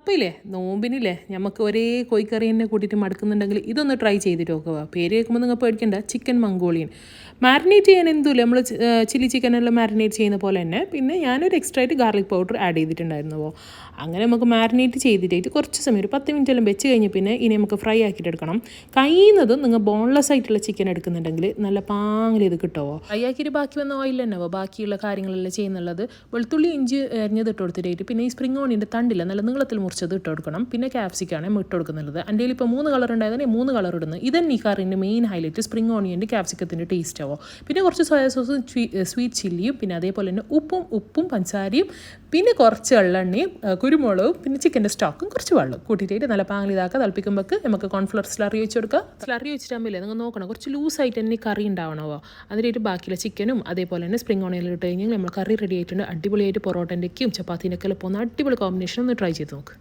അപ്പോൾ ഇല്ലേ നോമ്പിനില്ലേ നമുക്ക് ഒരേ കോഴിക്കറി തന്നെ കൂട്ടിയിട്ട് മടുക്കുന്നുണ്ടെങ്കിൽ ഇതൊന്ന് ട്രൈ ചെയ്തിട്ട് നോക്കുക. പേര് കേൾക്കുമ്പോൾ നിങ്ങൾ പേടിക്കണ്ട, ചിക്കൻ മംഗോളിയൻ. മാരിനേറ്റ് ചെയ്യാൻ എന്തുമില്ല, നമ്മൾ ചില്ലി ചിക്കനെല്ലാം മാരിനേറ്റ് ചെയ്യുന്ന പോലെ തന്നെ. പിന്നെ ഞാനൊരു എക്സ്ട്രാ ആയിട്ട് ഗാർലിക് പൗഡർ ആഡ് ചെയ്തിട്ടുണ്ടായിരുന്നുവോ. അങ്ങനെ നമുക്ക് മാരിനേറ്റ് ചെയ്തിട്ട് കുറച്ച് സമയം ഒരു 10 മിനിറ്റെല്ലാം വെച്ച് കഴിഞ്ഞ് പിന്നെ ഇനി നമുക്ക് ഫ്രൈ ആക്കിയിട്ട് എടുക്കണം. കഴിയുന്നതും നിങ്ങൾ ബോൺലെസ് ആയിട്ടുള്ള ചിക്കൻ എടുക്കുന്നുണ്ടെങ്കിൽ നല്ല പാങ്ങിൽ ഇത് കിട്ടുമോ. ഫ്രൈ ആക്കിയിട്ട് ബാക്കി വന്ന ഓയിൽ തന്നെവോ ബാക്കിയുള്ള കാര്യങ്ങളെല്ലാം ചെയ്യുന്നുള്ളത്. വെളുത്തുള്ളി ഇഞ്ചി അരിഞ്ഞത് ഇട്ട് കൊടുത്തിട്ട് പിന്നെ ഈ സ്പ്രിംഗ് ഓണിയൻ്റെ തണ്ടില്ല നല്ല നീളത്തിൽ മുറിച്ചത് ഇട്ട് കൊടുക്കണം. പിന്നെ ക്യാപ്സിക്കാണ് ഇട്ട് കൊടുക്കുന്നുള്ളത്. എൻ്റെ കയ്യിൽ ഇപ്പോൾ 3 കളർ ഉണ്ടായതിനെ 3 കളർ ഇടുന്നത്. ഇതന്നെ ഈ കറിൻ്റെ മെയിൻ ഹൈലൈറ്റ് സ്പ്രിംഗ് ഓണിയൻ്റെ ക്യാപ്സിക്കത്തിൻ്റെ ടേസ്റ്റ് ആവോ. പിന്നെ കുറച്ച് സോയാ സോസും സ്വീറ്റ് ചില്ലിയും പിന്നെ അതേപോലെ തന്നെ ഉപ്പും പഞ്ചസാരയും പിന്നെ കുറച്ച് എള്ളെണ്ണയും കുരുമുളകും പിന്നെ ചിക്കൻ്റെ സ്റ്റോക്കും കുറച്ച് വെള്ളം കൂട്ടിയിട്ട് നല്ല പാങ്ങിൽ ഇതാക്കുക. തിളപ്പിക്കുമ്പോൾ നമുക്ക് കോൺഫ്ലവർ സ്ലറി വെച്ച് കൊടുക്കുക. സ്ലറി വെച്ചിട്ടാകുമ്പോൾ നിങ്ങൾ നോക്കണം കുറച്ച് ലൂസായിട്ട് തന്നെ കറി ഉണ്ടാവണമോ. അതിനായിട്ട് ബാക്കിയുള്ള ചിക്കനും അതേപോലെ തന്നെ സ്പ്രിംഗ് ഓണിയനിൽ ഇട്ട് കഴിഞ്ഞാൽ നമ്മൾ കറി റെഡി ആയിട്ടുണ്ട്. അടിപൊളിയായിട്ട് പൊറോട്ടൻ്റെക്കും ചപ്പാത്തിൻ്റെയൊക്കെ പോകുന്ന അടിപൊളി കോമ്പിനേഷൻ ഒന്ന് ട്രൈ ചെയ്ത് നോക്ക്.